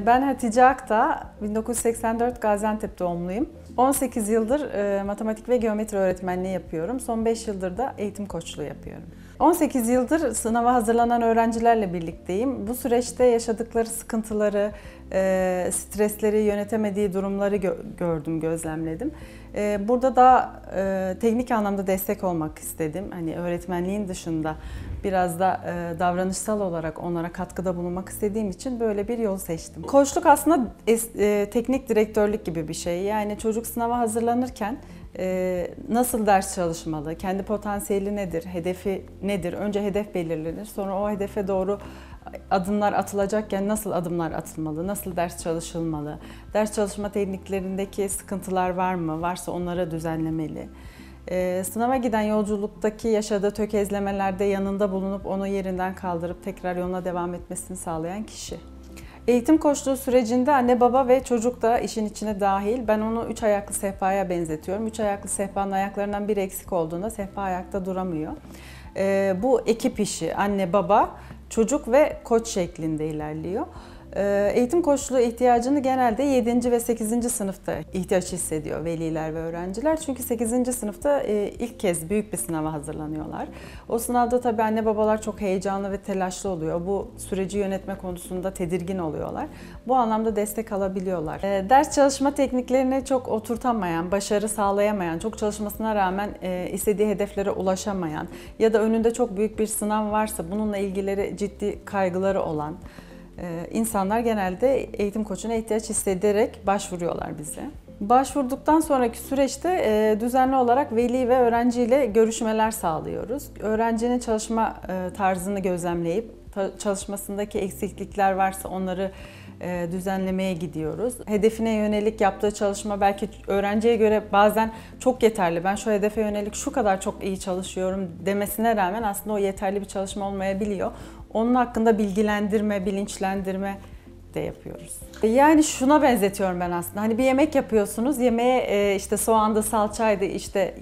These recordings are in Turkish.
Ben Hatice Akta, 1984 Gaziantep doğumluyum. 18 yıldır matematik ve geometri öğretmenliği yapıyorum. Son 5 yıldır da eğitim koçluğu yapıyorum. 18 yıldır sınava hazırlanan öğrencilerle birlikteyim. Bu süreçte yaşadıkları sıkıntıları, stresleri, yönetemediği durumları gördüm, gözlemledim. Burada da teknik anlamda destek olmak istedim. Hani öğretmenliğin dışında biraz da davranışsal olarak onlara katkıda bulunmak istediğim için böyle bir yol seçtim. Koçluk aslında teknik direktörlük gibi bir şey. Yani çocuk sınava hazırlanırken nasıl ders çalışmalı, kendi potansiyeli nedir, hedefi nedir? Önce hedef belirlenir, sonra o hedefe doğru adımlar atılacakken nasıl adımlar atılmalı, nasıl ders çalışılmalı, ders çalışma tekniklerindeki sıkıntılar var mı, varsa onları düzenlemeli. Sınava giden yolculuktaki yaşadığı tökezlemelerde yanında bulunup onu yerinden kaldırıp tekrar yoluna devam etmesini sağlayan kişi. Eğitim koçluğu sürecinde anne baba ve çocuk da işin içine dahil. Ben onu 3 ayaklı sehpaya benzetiyorum. 3 ayaklı sehpanın ayaklarından biri eksik olduğunda sehpa ayakta duramıyor. Bu ekip işi, anne baba, çocuk ve koç şeklinde ilerliyor. Eğitim koçluğu ihtiyacını genelde 7. ve 8. sınıfta ihtiyaç hissediyor veliler ve öğrenciler. Çünkü 8. sınıfta ilk kez büyük bir sınava hazırlanıyorlar. O sınavda tabii anne babalar çok heyecanlı ve telaşlı oluyor. Bu süreci yönetme konusunda tedirgin oluyorlar. Bu anlamda destek alabiliyorlar. Ders çalışma tekniklerini çok oturtamayan, başarı sağlayamayan, çok çalışmasına rağmen istediği hedeflere ulaşamayan ya da önünde çok büyük bir sınav varsa bununla ilgili ciddi kaygıları olan İnsanlar genelde eğitim koçuna ihtiyaç hissederek başvuruyorlar bize. Başvurduktan sonraki süreçte düzenli olarak veli ve öğrenciyle görüşmeler sağlıyoruz. Öğrencinin çalışma tarzını gözlemleyip çalışmasındaki eksiklikler varsa onları düzenlemeye gidiyoruz. Hedefine yönelik yaptığı çalışma belki öğrenciye göre bazen çok yeterli. Ben şu hedefe yönelik şu kadar çok iyi çalışıyorum demesine rağmen aslında o yeterli bir çalışma olmayabiliyor. Onun hakkında bilgilendirme, bilinçlendirme de yapıyoruz. Yani şuna benzetiyorum ben aslında. Hani bir yemek yapıyorsunuz. Yemeğe işte soğandı, salçaydı, işte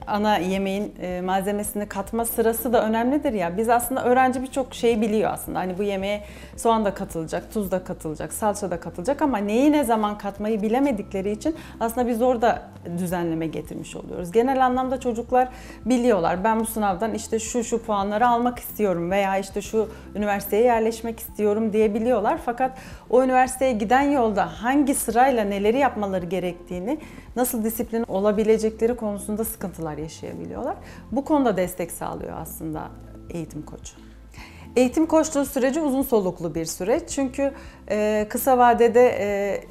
ana yemeğin malzemesini katma sırası da önemlidir ya. Biz aslında öğrenci birçok şeyi biliyor aslında. Hani bu yemeğe soğan da katılacak, tuz da katılacak, salça da katılacak ama neyi ne zaman katmayı bilemedikleri için aslında biz orada düzenleme getirmiş oluyoruz. Genel anlamda çocuklar biliyorlar. Ben bu sınavdan işte şu puanları almak istiyorum veya işte şu üniversiteye yerleşmek istiyorum diyebiliyorlar. Fakat o üniversiteye giden yolda hangi sırayla neleri yapmaları gerektiğini, nasıl disiplin olabilecekleri konusunda sıkıntılar yaşayabiliyorlar. Bu konuda destek sağlıyor aslında eğitim koçu. Eğitim koçluğu süreci uzun soluklu bir süreç. Çünkü kısa vadede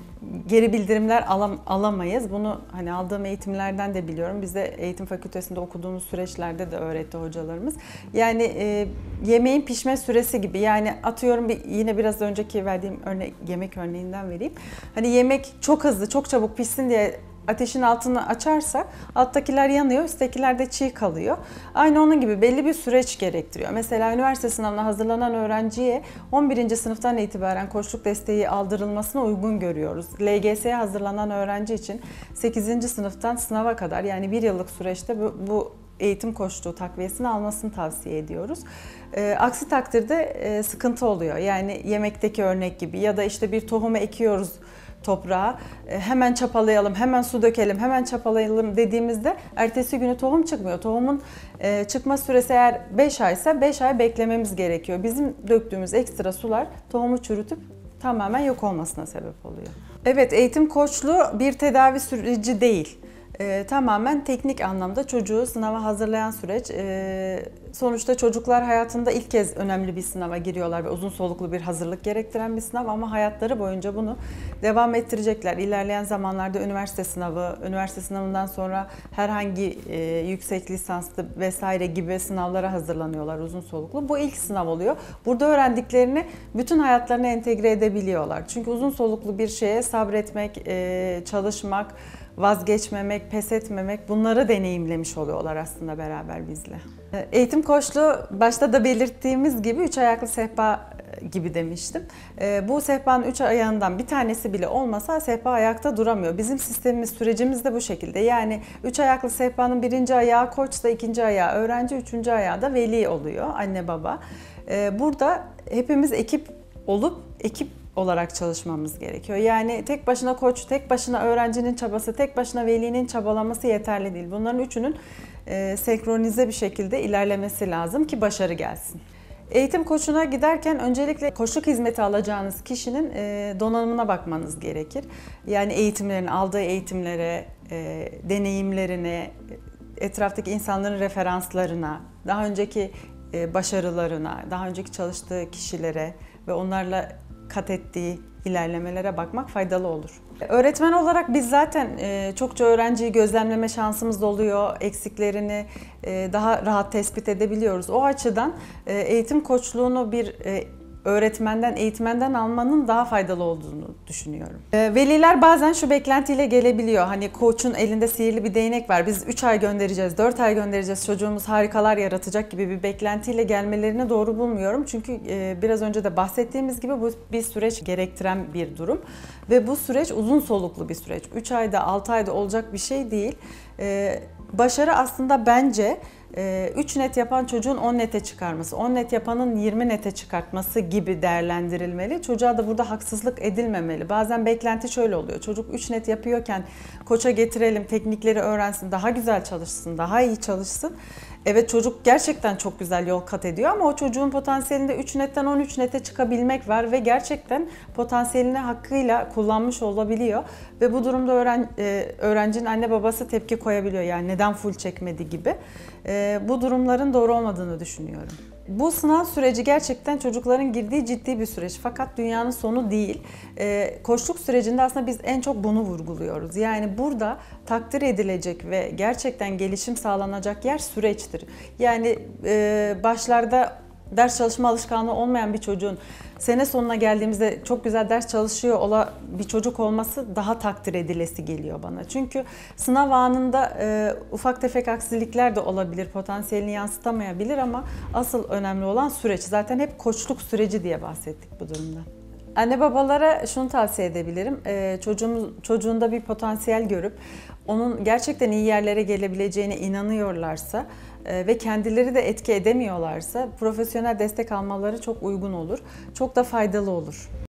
geri bildirimler alamayız. Bunu hani aldığım eğitimlerden de biliyorum. Biz de eğitim fakültesinde okuduğumuz süreçlerde de öğretti hocalarımız. Yani yemeğin pişme süresi gibi. Yani atıyorum yine biraz önceki verdiğim yemek örneğinden vereyim. Hani yemek çok hızlı, çok çabuk pişsin diye ateşin altını açarsak alttakiler yanıyor, üsttekiler de çiğ kalıyor. Aynı onun gibi belli bir süreç gerektiriyor. Mesela üniversite sınavına hazırlanan öğrenciye 11. sınıftan itibaren koçluk desteği aldırılmasına uygun görüyoruz. LGS'ye hazırlanan öğrenci için 8. sınıftan sınava kadar yani 1 yıllık süreçte bu eğitim koçluğu takviyesini almasını tavsiye ediyoruz. Aksi takdirde sıkıntı oluyor. Yani yemekteki örnek gibi ya da işte bir tohumu ekiyoruz toprağa, hemen çapalayalım, hemen su dökelim, hemen çapalayalım dediğimizde ertesi günü tohum çıkmıyor. Tohumun çıkma süresi eğer 5 aysa 5 ay beklememiz gerekiyor. Bizim döktüğümüz ekstra sular tohumu çürütüp tamamen yok olmasına sebep oluyor. Evet, eğitim koçluğu bir tedavi süreci değil. Tamamen teknik anlamda çocuğu sınava hazırlayan süreç. Sonuçta çocuklar hayatında ilk kez önemli bir sınava giriyorlar ve uzun soluklu bir hazırlık gerektiren bir sınav ama hayatları boyunca bunu devam ettirecekler. İlerleyen zamanlarda üniversite sınavı, üniversite sınavından sonra herhangi yüksek lisanslı vesaire gibi sınavlara hazırlanıyorlar uzun soluklu. Bu ilk sınav oluyor. Burada öğrendiklerini bütün hayatlarına entegre edebiliyorlar. Çünkü uzun soluklu bir şeye sabretmek, çalışmak, vazgeçmemek, pes etmemek bunları deneyimlemiş oluyorlar aslında beraber bizle. Eğitim koçluğu başta da belirttiğimiz gibi 3 ayaklı sehpa gibi demiştim. Bu sehpanın 3 ayağından bir tanesi bile olmasa sehpa ayakta duramıyor. Bizim sistemimiz, sürecimiz de bu şekilde. Yani 3 ayaklı sehpanın 1. ayağı koçsa 2. ayağı öğrenci, 3. ayağı da veli oluyor, anne baba. Burada hepimiz ekip olup ekip olarak çalışmamız gerekiyor. Yani tek başına koç, tek başına öğrencinin çabası, tek başına velinin çabalaması yeterli değil. Bunların üçünün senkronize bir şekilde ilerlemesi lazım ki başarı gelsin. Eğitim koçuna giderken öncelikle koçluk hizmeti alacağınız kişinin donanımına bakmanız gerekir. Yani aldığı eğitimlere, deneyimlerine, etraftaki insanların referanslarına, daha önceki başarılarına, daha önceki çalıştığı kişilere ve onlarla kat ettiği ilerlemelere bakmak faydalı olur. Öğretmen olarak biz zaten çokça öğrenciyi gözlemleme şansımız oluyor, eksiklerini daha rahat tespit edebiliyoruz. O açıdan eğitim koçluğunu bir öğretmenden, eğitmenden almanın daha faydalı olduğunu düşünüyorum. Veliler bazen şu beklentiyle gelebiliyor. Hani koçun elinde sihirli bir değnek var. Biz 3 ay göndereceğiz, 4 ay göndereceğiz, çocuğumuz harikalar yaratacak gibi bir beklentiyle gelmelerini doğru bulmuyorum. Çünkü biraz önce de bahsettiğimiz gibi bu bir süreç gerektiren bir durum. Ve bu süreç uzun soluklu bir süreç. 3 ayda, 6 ayda olacak bir şey değil. Başarı aslında bence 3 net yapan çocuğun 10 nete çıkarması, 10 net yapanın 20 nete çıkartması gibi değerlendirilmeli. Çocuğa da burada haksızlık edilmemeli. Bazen beklenti şöyle oluyor. Çocuk 3 net yapıyorken koça getirelim, teknikleri öğrensin, daha güzel çalışsın, daha iyi çalışsın. Evet, çocuk gerçekten çok güzel yol kat ediyor ama o çocuğun potansiyelinde 3 netten 13 nete çıkabilmek var ve gerçekten potansiyelini hakkıyla kullanmış olabiliyor. Ve bu durumda öğrencinin anne babası tepki koyabiliyor. Yani neden full çekmedi gibi. Bu durumların doğru olmadığını düşünüyorum. Bu sınav süreci gerçekten çocukların girdiği ciddi bir süreç. Fakat dünyanın sonu değil. Koçluk sürecinde aslında biz en çok bunu vurguluyoruz. Yani burada takdir edilecek ve gerçekten gelişim sağlanacak yer süreçtir. Yani başlarda ders çalışma alışkanlığı olmayan bir çocuğun sene sonuna geldiğimizde çok güzel ders çalışıyor bir çocuk olması daha takdir edilesi geliyor bana. Çünkü sınav anında ufak tefek aksilikler de olabilir, potansiyelini yansıtamayabilir ama asıl önemli olan süreç. Zaten hep koçluk süreci diye bahsettik bu durumda. Anne babalara şunu tavsiye edebilirim. Çocuğunda bir potansiyel görüp onun gerçekten iyi yerlere gelebileceğine inanıyorlarsa ve kendileri de etki edemiyorlarsa profesyonel destek almaları çok uygun olur. Çok da faydalı olur.